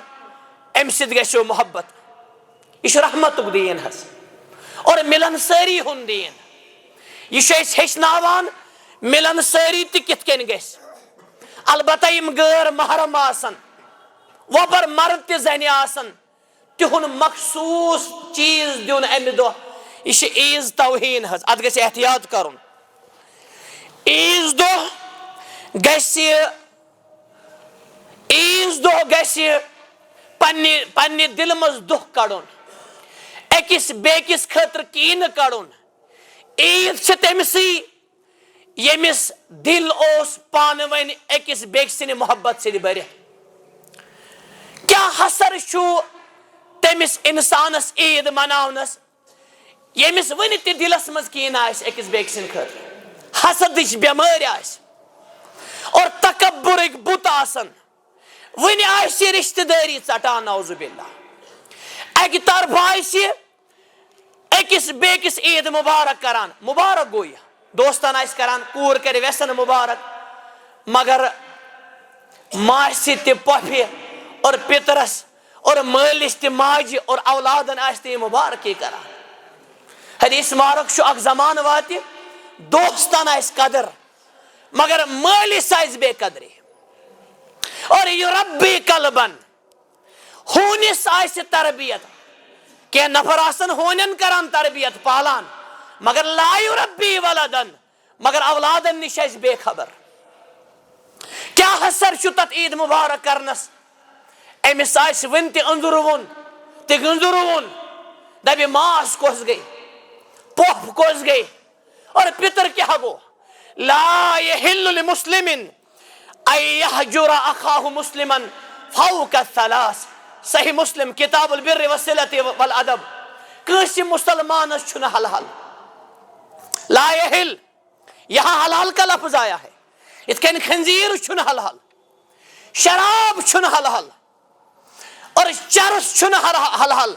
امہِ سۭتۍ گژھیو محبت یہِ چھُ رحمتُک دیٖن حظ اور مِلن سٲری ہُنٛد دیٖن یہِ چھُ أسۍ ہیٚچھناوان مِلن سٲری تہِ کِتھ کٔنۍ گژھِ البتہ یِم غٲر محرم آسن وۄبر مرد تہِ زنہِ آسن تِہُنٛد مخصوٗص چیٖز دیُن امہِ دۄہ یہِ چھِ عیٖذ توہیٖن حظ اتھ گژھِ احتیاط کرُن عیٖذ دۄہ گژھِ پننہِ دلہٕ منٛز دُکھ کڑُن أکِس بیٚکِس خٲطرٕ کیٖنہٕ کڑُن عیٖد چھِ تٔمسٕے ییٚمِس دل اوس پانہٕ ؤنۍ أکِس بیٚکہِ سٕنٛدِ محبت سۭتۍ بٔرِتھ کیٛاہ حسر چھُ تٔمِس انسانس عیٖد مناونس ییٚمِس وُنہِ تہِ دلس منٛز کیٖنہٕ آسہِ أکِس بیٚکہِ سٕنٛدِ خٲطرٕ حسدٕچ بٮ۪مٲرۍ آسہِ اور تکبرٕکۍ بُت آسن وُنہِ آسہِ رشتہٕ دٲری ژٹان نعوذ باللہ اکہ طرف آسہ أکس بیکس عید مبارک کران مبارک گو یہ دوستان آس کران کور کر ویسن مبارک مگر ماسی تہ پۄپھہِ اور پترس اور مالس تہ ماجہ اور اولادن آس تہ مبارکی کران حدیث مبارک چھُ اکھ زمان واتہِ دوستان آس قدر مگر مالس آس بے قدری اور یربی قلبن ہونس آس تربیت کہ نفر آسن ہونن کران تربیت پالان مگر لا یربی ولدن مگر اولادن نش آس بے خبر کیا حسر چھُ تتھ عید مبارک کرنس امس آس ون تہ أنٛدروُن تہ گٔنٛزروُن دپہِ ماس کۄس گئی پۄپھ کۄس گئی اور پتر کیا گو لا یحل لمسلم ان یحجر اخاہ مسلما فوق الثلاث صحیح مسلم کتاب البر والصلۃ والادب کٲنٛسہِ مسلمانس چھُنہٕ حلال لا یحل یہاں حلال کا لفظ آیا ہے یتھ کٔنۍ خنزیر چھُنہٕ حلال شراب چھُنہٕ حلال اور چرس چھُنہٕ حلال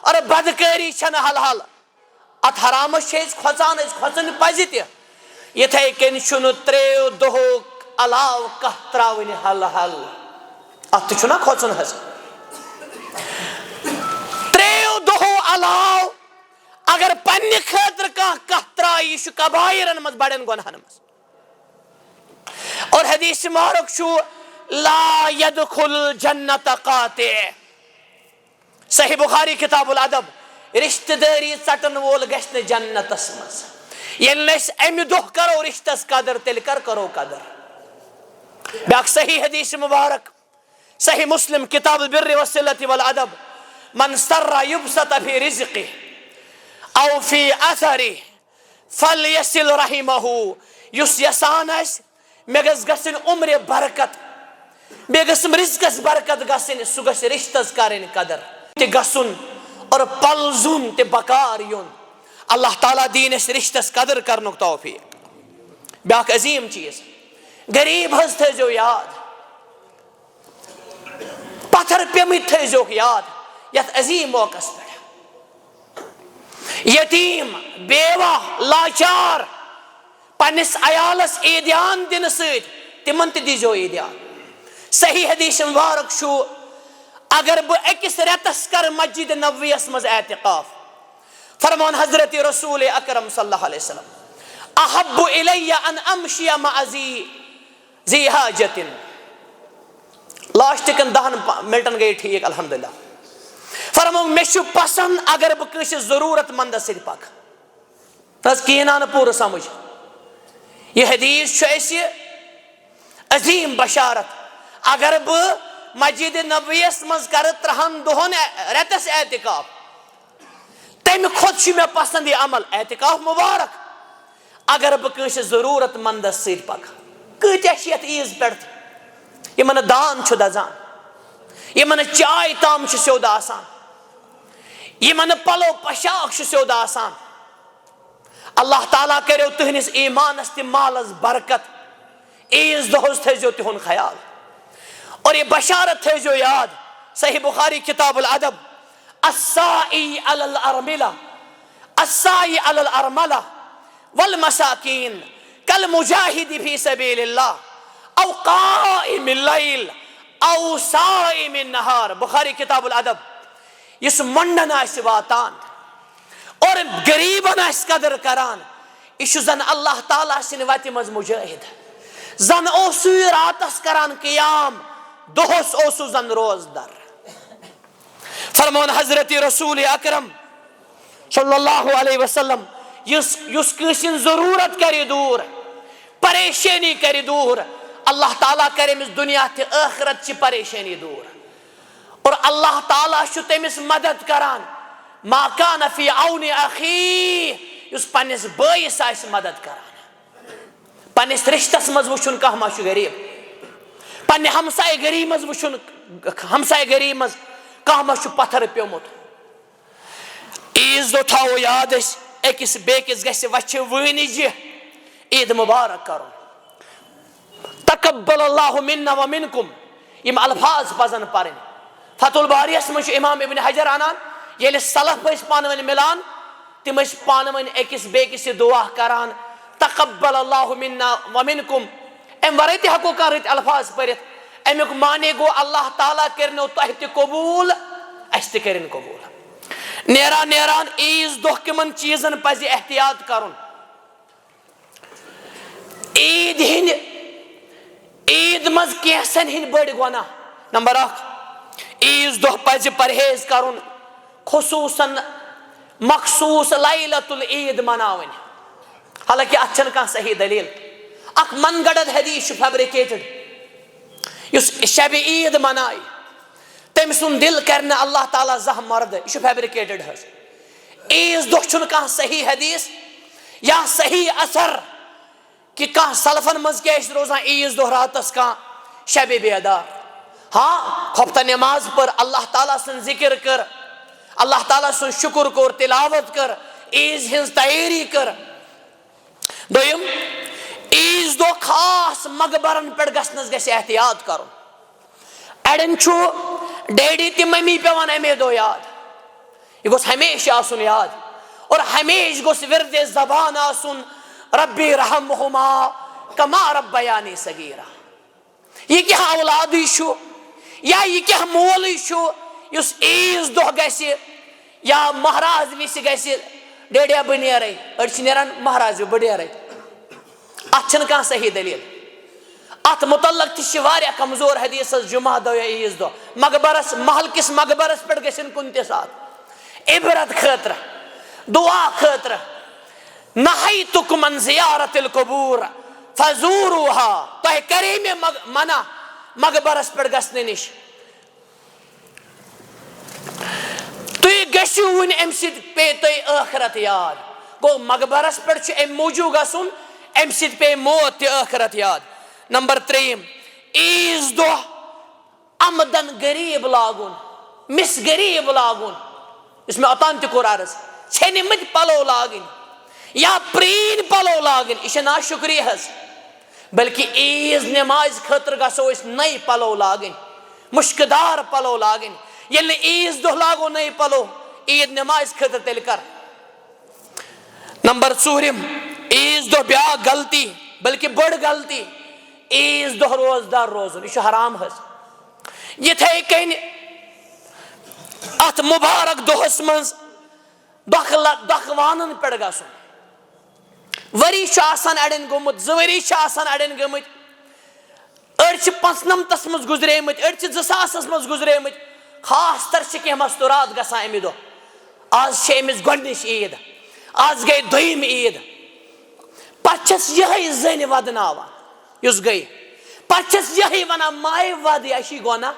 اور بدکاری چھنہٕ حلال ات حرامس چھِ أسۍ کھۄژان أسۍ کھۄژٕنۍ پزِ تہِ یِتھے کٔنۍ چھُنہٕ 3 دۄہو علاوٕ کانٛہہ تراوٕنۍ حلال ات تہِ چھُنہ کھۄژُن حظ 3 دۄہو علاوٕ اگر پننہِ خٲطرٕ کانٛہہ کتھ ترایہِ یہِ چھُ کبایرن منٛز بڑٮ۪ن گۄنہن منٛز اور حدیث مبارک چھُ لا يدخل جنت قاطع صحیح بخاری کتاب الادب رشتہ داری ژٹن وول گژھِ نہٕ جنتس منٛز ییٚلہِ نہٕ أسۍ امہِ دۄہ کرو رشتس قدر تیٚلہِ کر کرو قدر بیاکھ صحیح حدیث مبارک صحیح مسلم کتاب البر والصلۃ والادب من سر یبسط فی رزقه او فی اثره فلیصل رحمه یُس یژھان آسہِ مےٚ گژھِ گژھٕنۍ عمرِ برکت بیٚیہِ گٔژھٕم رزقس برکت گژھٕنۍ سُہ گژھِ رشتس کرٕنۍ قدر تہِ گژھُن اور پلزُن تہِ بکار یُن اللہ تعالیٰ دین اس رشتس قدر کرنُک توفیق بیاکھ عظیم چیز غریب حظ تھٲیزیو یاد پتھر پیمٕتۍ تھٲیزیوکھ یاد یتھ عظیم موقعس پٮ۪ٹھ یتیٖم بیوا لاچار پننس عیالس عیدیان دنہٕ سۭتۍ تمن تہِ دیٖزیو عیدیان صحیح حدیث مبارک چھُ اگر بہٕ أکِس رٮ۪تس کرٕ مسجد نبویس منٛز اعتقاف فرمان حضرت رسول اکرم صلی اللہ علیہ وسلم احب الی ان امشی مع ذی حاجت لاسٹ کن 10 منٹن گئی ٹھیک الحمدللہ فرمان مےٚ چھُ پسند اگر بہٕ کٲنٛسہِ ضروٗرت مندس سۭتۍ پکہٕ حظ کِہیٖنۍ آو نہٕ پوٗرٕ سمجھ یہ حدیث چھُ اسہِ عظیم بشارت اگر بہٕ مسجد نبویس منٛز کرٕ 3 دۄہن رٮ۪تس اعتقاف تمہِ کھۄتہٕ چھُ مےٚ پسند یہِ عمل اعتقاف مبارک اگر بہٕ کٲنٛسہِ ضروٗرت مندس سۭتۍ پکہٕ کۭتیاہ چھِ یتھ عیٖز پٮ۪ٹھ تہِ یِمن نہٕ دان چھُ دزان یِمن نہٕ چاے تام چھُ سیوٚد آسان یِمن نہٕ پلو پۄشاک چھُ سیوٚد آسان اللہ تعالیٰ کٔرِو تُہنٛدِس ایمانس تہِ مالس برکت عیٖز دۄہس تھٲیزیو تِہُنٛد خیال اور یہ بشارت تھٲیزیو یاد صحیح بخاری کتاب الادب الساعی علی الارملہ الساعی علی الارملہ والمساکین کالمجاہد فی سبیل اللہ او قائم اللیل او صائم النہار بخاری کتاب الادب یُس منڈن آسہِ واتان اور غریبن آسہِ قدر کران یہ چھُ زن اللہ تعالیٰ سٕنٛدِ وتہِ منٛز مجاہد زن اوسُے راتس کران قیام دۄہس اوسُس زن روزدر فرمان حضرت رسول اکرم صلی اللہ علیہ وسلم یُس کٲنٛسہِ ہٕنٛز ضروٗرت کرِ دوٗر پریشٲنی کرِ دوٗر اللہ تعالیٰ کرِ أمِس دُنیا تہِ ٲخرت چہِ پریشٲنی دوٗر اور اللہ تعالیٰ چھُ تٔمِس مدد کران ما کان فی عون اخیہ یُس پننس بٲیِس آسہِ مدد کران پننس رشتس منٛز وٕچھُن کانٛہہ ما چھُ غریب پننہِ ہمسایہِ گری منٛز وٕچھُن ہمسایہِ گری منٛز کانٛہہ ما چھُ پتھر پیوٚمُت عیٖز دۄہ تھاوو یاد أسۍ أکِس بیٚکِس گژھِ وچھِ وٲنِجہِ عید مبارک کرُن تقبل اللہ منا ومنکم یم الفاظ پزن پرٕنۍ فتح الباریس منٛز چھُ امام ابن حجر انان ییٚلہِ سلف ٲسۍ پانہٕ ؤنۍ مِلان تِم ٲسۍ پانہٕ ؤنۍ أکِس بیٚکِس یہِ دُعا کران تقبل اللہ منا ومنکم. اَمہِ ورٲے تہِ ہٮ۪کو کانٛہہ رٕتۍ الفاظ پٔرِتھ. امیُک معنی گوٚو اللہ تعالیٰ کٔرنو تۄہہِ تہِ قبوٗل اَسہِ تہِ کٔرِنۍ قبوٗل. نیران نیران عیٖز دۄہ کٕمن چیٖزن پزِ احتیاط کرُن. عیٖد ہِنٛدِ عیٖد منٛز کینٛژن ہِنٛدۍ بٔڑۍ گۄناہ. نمبر اکھ, عیٖز دۄہ پزِ پرہیز کرُن, خصوٗصن مخصوٗص لیلۃ العیٖد مناوٕنۍ. حالانکہِ اتھ چھنہٕ کانٛہہ صحیح دلیٖل. اکھ من گڑد حدیث چھُ فیبرِکیٹڈ. یُس شبِ عیٖد منایہِ تٔمۍ سُنٛد دل کرِ نہٕ اللہ تعالیٰ زانٛہہ مردٕ. یہِ چھُ فیبرِکیٹڈ حظ. عیٖز دۄہ چھُنہٕ کانٛہہ صحیح حدیث یا صحیح اثر کہ کانٛہہ سلفن منٛز کیٛاہ چھِ روزان عیٖز دۄہ راتس کانٛہہ شبِ بیدار. ہاں خۄفتہ نٮ۪ماز پٔر, اللہ تعالیٰ سٕنٛز ذِکر کٔر, اللہ تعالیٰ سُنٛد شُکر کوٚر, تِلاوت کٔر, عیٖز ہٕنٛز تیٲری کٔر. دوٚیِم, عیٖز دۄہ خاص مقبرن پٮ۪ٹھ گژھنس گژھِ احتیاط کرُن. اڑٮ۪ن چھُ ڈیڈی تہِ ممی پیوان امے دۄہ یاد. یہِ گوٚژھ ہمیشہِ آسُن یاد. اور ہمیشہِ گوٚژھ وِردِ زبان آسُن ربی رحمہما کما ربیانی صغیرا. یہِ کیٛاہ اولادٕے چھُ یا یہِ کیٛاہ مولٕے چھُ یُس عیٖز دۄہ گژھِ یا مہراز وِسہِ گژھِ ڈیڈیا بہٕ نیرے. أڑۍ چھِ نیران مہراز بہٕ نیرے. اتھ چھنہٕ کانٛہہ صحیح دلیٖل. اتھ متعلق تہِ چھِ واریاہ کمزور حدیث حظ. جمعہ دۄہ یا عیٖز دۄہ مقبرس محل کِس مقبرس پٮ۪ٹھ گژھن کُنہِ تہِ ساتہٕ عبرت خٲطرٕ, دعا خٲطرٕ. نہیتکم عن زیارت القبور فزوروها. تۄہہِ کرے مےٚ منع مقبرس پٮ۪ٹھ گژھنہٕ نِش. تُہۍ گٔژھِو وُنہِ امہِ سۭتۍ پیٚیہِ تۄہہِ ٲخرت یاد. گوٚو مقبرس پٮ۪ٹھ چھُ امہِ موٗجوٗب گژھُن امہِ سۭتۍ پیٚیہِ موت تہِ ٲخرت یاد. نمبر ترٛیٚیِم, عیٖز دۄہ آمدن غریٖب لاگُن, مِس غریٖب لاگُن. یُس مےٚ اوٚتام تہِ کوٚر عرض, ژھیٚنمٕتۍ پلو لاگٕنۍ یا پرٛٲنۍ پلو لاگٕنۍ, یہِ چھِ ناشُکری حظ. بلکہِ عیٖز نٮ۪مازِ خٲطرٕ گژھو أسۍ نٔے پلو لاگٕنۍ, مُشکہٕ دار پلو لاگٕنۍ. ییٚلہِ نہٕ عیٖز دۄہ لاگو نٔے پلو عیٖد نٮ۪مازِ خٲطرٕ تیٚلہِ کر. نمبر ژوٗرِم, عیٖز دۄہ بیاکھ غلطی بلکہِ بٔڑ غلطی, عیٖز دۄہ روزدار روزُن. یہِ چھُ حرام حظ. یِتھے کٔنۍ اتھ مُبارک دۄہس منٛز دۄکھوانن پٮ۪ٹھ گژھُن. ؤری چھُ آسان اڑٮ۪ن گوٚمُت, 2 ؤری چھِ آسان اڑٮ۪ن گٔمٕتۍ, أڑۍ چھِ 95 منٛز گُزریمٕتۍ, أڑۍ چھِ 2000 منٛز گُزریمٕتۍ. خاص تر چھِ کینٛہہ مستوٗرات گژھان امہِ دۄہ. آز چھِ أمِس گۄڈنِچ عیٖد, آز گٔے دوٚیِم عیٖد, پتہٕ چھس یِہے زٔنۍ ودناوان یُس گٔے, پتہٕ چھس یِہے ونان ماے ود یہِ چھُے گۄناہ.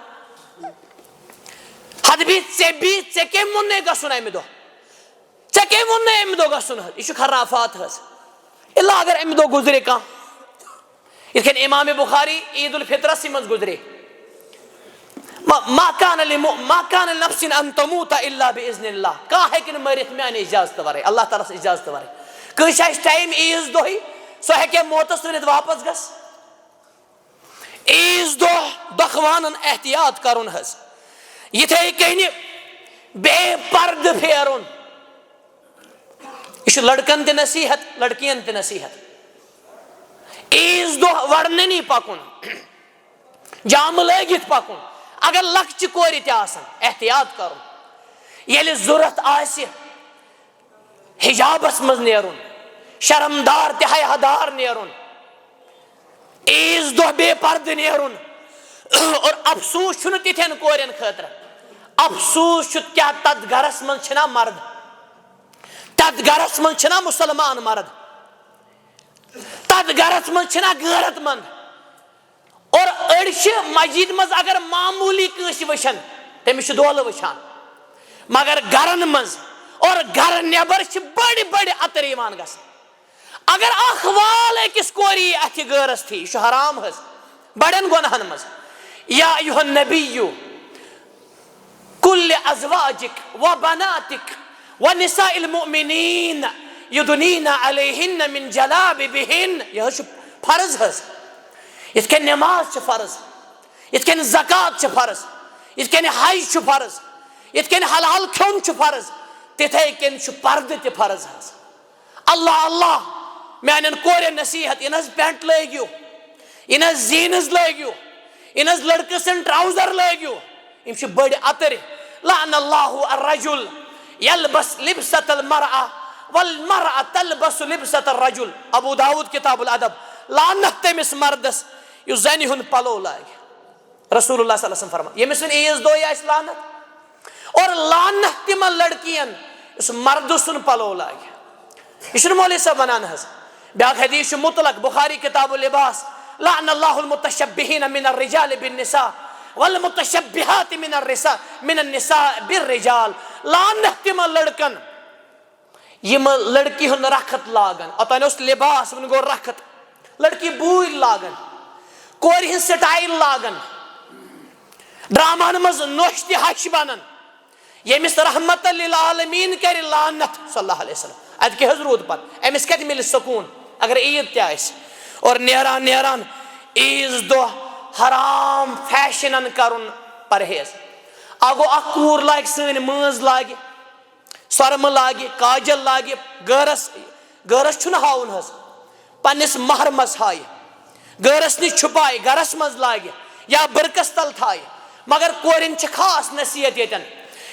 حد بی ژےٚ کٔمۍ ووٚننَے گژھُن امہِ دۄہ, ژےٚ کٔمۍ ووٚننَے امہِ دۄہ گژھُن حظ. یہِ چھُ خرافات حظ. الا اگر امہِ دۄہ گُزرِ کانٛہہ, یِتھ کٔنۍ امام بخاری عیٖد الفطرسٕے منٛز گُزرے. ما کان لنفس ان تموت الا باذن اللہ. کانٛہہ ہیٚکہِ نہٕ مٔرِتھ میانہِ اِجازتہٕ ورٲے, اللہ تعالیٰ سٕنٛز اِجازتہٕ ورٲے. کٲنٛسہِ آسہِ ٹایم عیٖز دۄہٕے سُہ ہیٚکہِ موتس ؤنِتھ واپس گژھ. عیٖز دۄہ دۄکھوانن احتیاط کرُن حظ. یِتھے کٔنۍ بے پردٕ پھیرُن. یہِ چھُ لڑکن تہِ نصیحت لڑکین تہِ نصیحت. عیٖز دۄہ وڑننی پکُن, جامہٕ لٲگِتھ پکُن. اگر لۄکچہِ کورِ تہِ آسن احتیاط کرُن. ییٚلہِ ضوٚرتھ آسہِ حجابس منٛز نیرُن, شرمدار تہِ حیادار نیرُن. عیٖز دۄہ بے پردٕ نیرُن. اور افسوٗس چھُنہٕ تِتھٮ۪ن کورٮ۪ن خٲطرٕ, افسوٗس چھُ کیٛاہ تتھ گرس منٛز چھِنا مرد, تتھ گرس منٛز چھِنا مُسلمان مرد, تتھ گرس منٛز چھِنا غٲرت مند. اور أڑۍ چھِ مسجد منٛز اگر معموٗلی کٲنٛسہِ وٕچھن تٔمِس چھُ دولہٕ وٕچھان, مگر گرن منٛز اور گرٕ نٮ۪بر چھِ بٔڑۍ بٔڑۍ اَتٕر یِوان گژھان. اگر اکھ وال أکِس کورِ یی اَتھِ غٲرس تھی, یہِ چھُ حرام حظ بڑٮ۪ن گۄناہن منٛز. یا ایُہا النبیُّ قُل لِأَزْوَاجِكَ وَبَنَاتِكَ وَنِسَاءِ الْمُؤْمِنِينَ يُدْنِينَ عَلَيْهِنَّ مِنْ جَلَابِبِهِنَّ. یہِ حظ چھُ فرض حظ. یِتھ کٔنۍ نٮ۪ماز چھِ فرض, یِتھ کٔنۍ زکات چھِ فرض, یِتھ کٔنۍ حج چھُ فرض, یت کن حلال کھیون چھ فرض تتھے کن چھ پردہ تہ فرض حظ اللہ اللہ میانن کورین نصیحت ان پینٹ لگیو ان زینز لگیو ان لڑکہ سن ٹراؤزر لگیو یم چھ بڑ اتر لعن اللہ الرجل یلبس لبسۃ المرأة والمرأة تلبس لبسۃ الرجل ابو داود کتاب الادب لعنت تمس مردس یس زنی ہند پلو لاگہ رسول اللہ صلی اللہ علیہ وسلم فرمان یمس عیز دہ آس لعنت اور لعنت تمن لڑکین اس مرد سن پلو لاگہ یہ مولوی صاحب ونان حظ بیاکھ حدیث مطلق بخاری کتاب اللباس لعن اللہ المتشبہین من الرجال بالنساء والمتشبہات من النساء بالرجال لعنت تمن لڑکن یم لڑکی ہن رخت لاگن اوتان اس لباس ون گو رخت لڑکی بوئی لاگن کور ہن سٹائل لاگن ڈرامان مز نوش تہ ہش بنن یمس رحمت للعالمین کر لعنت صلی اللہ علیہ وسلم اد کہ حض رود پت امس کت مل سکون اگر عید تہ آس اور نیران نیران عیز دہ حرام فیشنن کرن پرہیز اگو اخ کور لاگ سن ماز لاگہ سرم لاگہ کاجل لاگہ گرس چھن ہاؤن حظ پنس محرمس ہائے گرس نش چھپائے گرس مز لاگہ یا برکس تل تھائے مگر کورین چھ خاص نصیحت یتن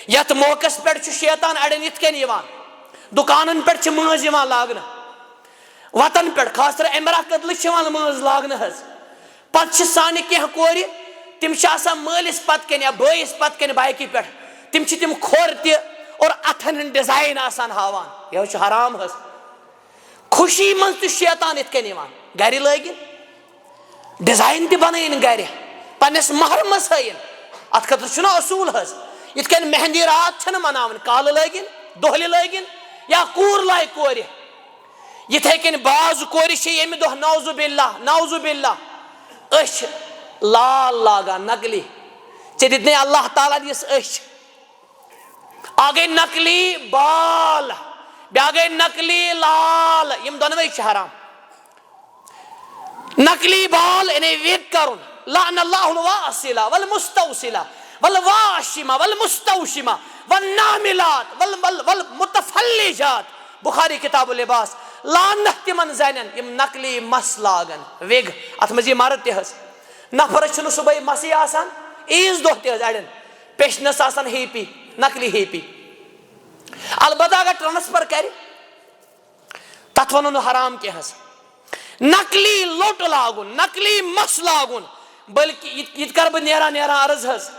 یت موقع پہ شیطان اڑین یت کن یوان دکانن پہ ماز یوان لاگنہ وطن پہ خاص طور امرا قدل یوان ماز لاگنہ حظ پتہ سانہ کینٛہہ کورِ تم آسان مالس پتہ کن یا بٲیس پتہ کن بائکہ پہ تم کھور تہ اور اتھن ہند ڈیزائن آسان ہاوان یہ چھ حرام حظ خوشی مز تہ شیطان یت کن یوان گھر لگن ڈیزائن تہ بنائن گھر پنس محرمس ہائن ات خاطر چھنا اصول حظ یت کن مہندی رات چھن مناون کالہ لگن دہلہ لگن یا کور لائے کور یتھے کن باز کور چھ یمہ دہ نعوذ باللہ اچھ لال لاگان نقلی ژے دِتنے اللہ تعالیٰ دِس اچھ آ گئی نقلی بال بیا گئی نقلی لال یم دونوے چھ حرام نقلی بال انہیں ویک کرن لعن اللہ الواصلہ والمستوصلہ والواشمہ والمستوشمہ والناملات والمتفلجات بخاری کتاب اللباس لعنت تمن زنن یم نقلی مس لاگن وگ ات مز یہ مرد تہ حظ نفر چھن صبح مسی آسان عیز دہ تہ حظ اڑین پیشنس آسان ہیپی نقلی ہیپی البتہ اگر ٹرانسفر کر تت ونو حرام کی حظ نقلی لوٹ لاگن نقلی مس لاگن بلکہ یہ کر بہ نیران نیران عرض حظ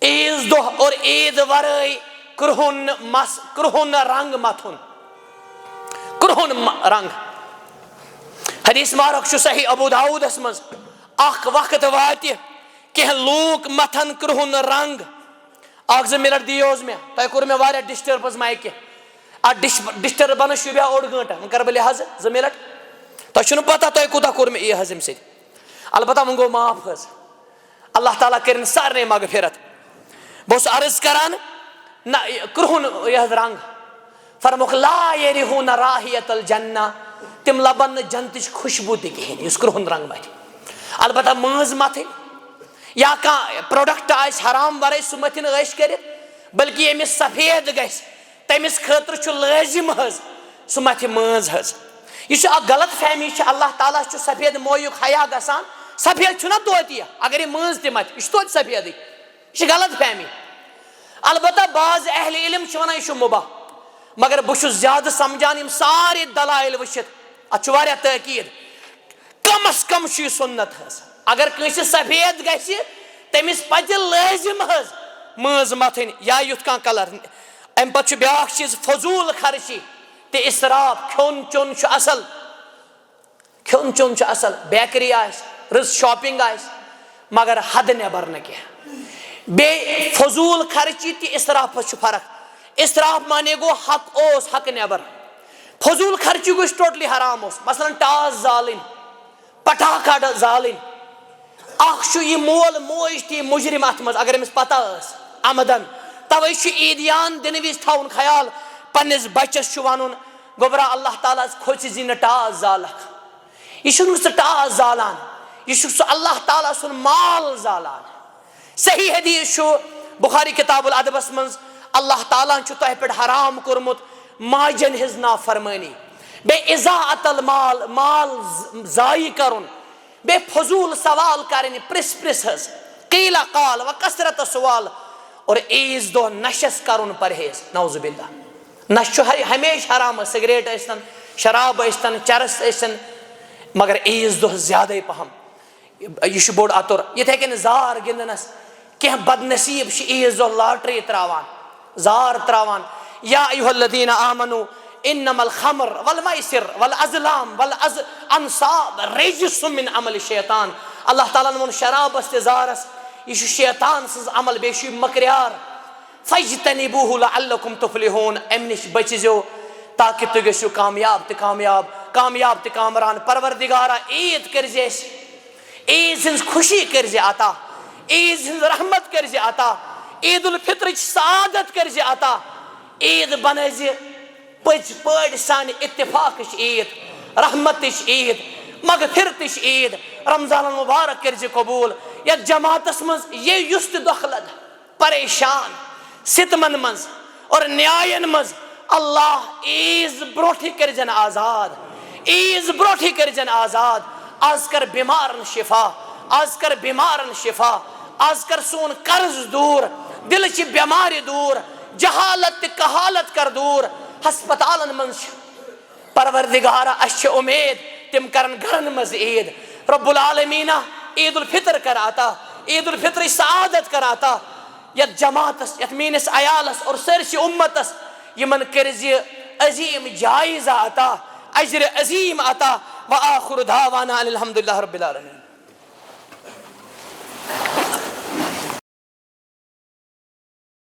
عیز دہ اور عید ورائے کرہن رنگ متھن کرہن رنگ حدیث مارک چھ صحیح ابو داود اس مز اخ وقت واتہ کہ لوک متھن کرہن رنگ اخ زٕ منٹ دیوز میں تہ کور میں واریاہ ڈسٹربنس مائکہ ات ڈسٹربنس شوبیا اوڑ گھنٹہ وہ کر بہ لحاظ 2 منٹ تہ چھن پتہ تہ کوتاہ کور میں یہ حظ ام سۭتۍ البتہ وہ گو معاف حظ اللہ تعالیٰ کرن سارنے مغفرت بہس عرض کران نہ کرہن یہ رنگ فرموک لا یریہون راہیت الجنہ تم لبن جنتچ خوشبو تہ کہین اس کرہن رنگ مت البتہ ماز مت یا کانٛہہ پروڈکٹ آس حرام ورٲے سُہ متھن عٲش کٔرِتھ بلکہ ییٚمِس سفید گژھِ تٔمِس خٲطرٕ چھُ لٲزم حظ سُہ متھِ ماز حظ یہ چھُ اکھ غلط فہمی چھِ اللہ تعالیٰ چھُ سفید مویُک حیا گژھان سفید چھُنہ توتہِ اگر یہ ماز تہِ متھِ یہ چھُ توتہِ سفیدٕے یہ چھِ غلط فہمی البتہ بعض اہل علم چھِ ونان یہ چھُ مُباح مگر بہٕ چھُس زیادٕ سمجھان یم سارے دلائل وٕچھِتھ اتھ چھُ واریاہ تٲکیٖد کم از کم چھُ یہ سنت حظ اگر کٲنٛسہِ سفید گژھِ تٔمِس پزِ لٲزم حظ ماز متھٕنۍ یا یُتھ کانٛہہ کلر امہِ پتہٕ چھُ بیاکھ چیٖز فضوٗل خرچی تہِ اِسراف کھیوٚن چیوٚن چھُ اصل کھیوٚن چیوٚن چھُ اصل بیکری آسہِ رٕژ شاپنگ آسہِ مگر حدٕ نٮ۪بر نہٕ کینٛہہ بیٚیہِ فضوٗل خرچی تہِ اِسرافس چھُ فرق اِسراف مانے گوٚو حق اوس حق نٮ۪بر فضوٗل خرچی گوٚو یُس ٹوٹلی حرام اوس مثلاً ٹاس زالٕنۍ پٹاخہ زالٕنۍ اکھ چھُ یہِ مول موج تہِ مُجرم اتھ منٛز اگر أمِس پتہ ٲس آمدن توے چھُ عیٖدیان دِنہٕ وِزِ تھاوُن خیال پننس بچس چھُ ونُن گوٚبرا اللہ تعالیٰ کھوژِ زِ نہٕ ٹاس زالکھ یہ چھُنہٕ ژٕ ٹاس زالان یہ چھُکھ ژٕ اللہ تعالیٰ سُنٛد مال زالان صحیح حدیث چھُ بخاری کتاب الادبس منز اللہ تعالیٰ چھُ تۄہہِ پٮ۪ٹھ حرام کوٚرمُت ماجن ہٕنٛز نافرمٲنی، بیٚیہِ اِضاعت المال، مال ضایع کرُن، بیٚیہِ فضوٗل سوال کرٕنۍ، پرٛژھ حظ، قیٖلا قال و کثرت سوال، اور عیٖذ دۄہ نشس کرُن پرہیز، نعوذ باللہ۔ نشہٕ چھُ ہمیشہ حرام، سگریٹ ٲسۍتن، شراب ٲسۍتن، چرس ٲسۍتن، مگر عیٖذ دۄہ زیادے پہم، یہ چھُ بوٚڑ اَتُر۔ یِتھے کٔنۍ زار گِنٛدنس، کینٛہہ بد نصیٖب چھِ عیٖذ دۄہ لاٹری تراوان، زار تراوان۔ یا ایھا الذین آمنوا انما الخمر والمیسر والازلام والانصاب رجس من عمل الشیطان، اللہ تعالیٰ ووٚن شرابس تہِ زارس یہ چھُ شیطان سٕنٛز عمل، بیٚیہِ چھُ یہِ مکریار، فاجتنبوہ لعلکم تفلحون، امہِ نِش بٔچۍ زیو تاکہ تُہۍ گٔژھِو کامیاب تہِ کامیاب تہِ کامران۔ پروردگارا عیٖد کٔرزِ اَسہِ، عیٖذ ہٕنٛز خوشی کٔرزِ عطا، عیٖذ ہٕنٛز رحمت کٔرزِ عطا، عید الفطرٕچ سعادت کٔرزِ عطا، عیٖد بنٲیزِ پٲڑۍ سانہِ اتفاقٕچ عیٖد، رحمتٕچ عیٖد، مغفرتٕچ عیٖد، رمضان المبارک کٔرزِ قبوٗل۔ یتھ جماعتس منٛز یُس تہِ دۄکھٕ لد، پریشان، ستمن منٛز اور نیاین منٛز، اللہ عیٖذ برونٛٹھٕے کٔرزٮ۪ن آزاد، عیٖذ برونٛٹھٕے کٔرزٮ۪ن آزاد۔ آز کر بیمارن شفا، آز کر بیمارن شفا، آز کر سون قرض دور، دلچہِ بٮ۪مارِ دوٗر، جہالت تہِ کہالت کر دوٗر۔ ہسپتالن منٛز چھِ پروردگارا اَسہِ چھِ اُمید تِم کرن گرن منٛز عیٖد۔ رب العالمیٖنہ عید الفطر کر عطا، عید الفطرٕچ سعادت کر عطا یتھ جماعتس، یتھ میٲنِس عیالس اور سٲرسٕے اُمتس، یِمن کٔرزِ عظیٖم جایزہ عطا، اجر عظیٖم عطا۔ وآخر دعوانا ان الحمدللہ رب العالمین۔